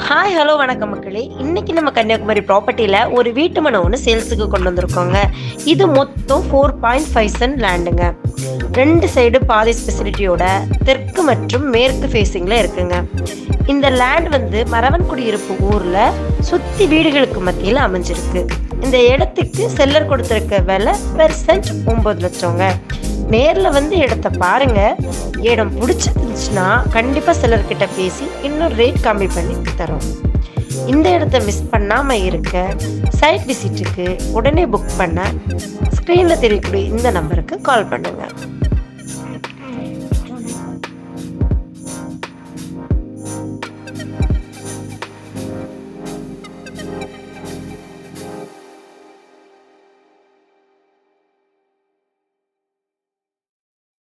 Hi, hello, வணக்கம் மக்களே. இன்னைக்கு நம்ம கன்னியாகுமரி ப்ராப்பர்ட்டியில் ஒரு வீட்டு மனை ஒன்று சேல்ஸுக்கு கொண்டு வந்திருக்கோங்க. இது மொத்தம் 4.5 சென்ட் லேண்டுங்க. 2 சைடு பாதை ஸ்பெசிலிட்டியோட தெற்கு மற்றும் மேற்கு ஃபேஸிங்கில் இருக்குங்க. இந்த லேண்ட் வந்து மரவன் குடியிருப்பு ஊரில் சுற்றி வீடுகளுக்கு மத்தியில் அமைஞ்சிருக்கு. இந்த இடத்துக்கு செல்லர் கொடுத்துருக்க விலை பெர் சென்ட் 9 லட்சங்க. நேரில் வந்து இடத்த பாருங்க. இடம் பிடிச்சிருந்துச்சுன்னா கண்டிப்பாக செல்லர்கிட்ட பேசி இன்னும் ரேட் கம்மி பண்ணி தரோம். இந்த இடத்த மிஸ் பண்ணாமல் இருக்க சைட் விசிட்டுக்கு உடனே புக் பண்ண ஸ்க்ரீனில் தெரியக்கூடிய இந்த நம்பருக்கு கால் பண்ணுங்கள்.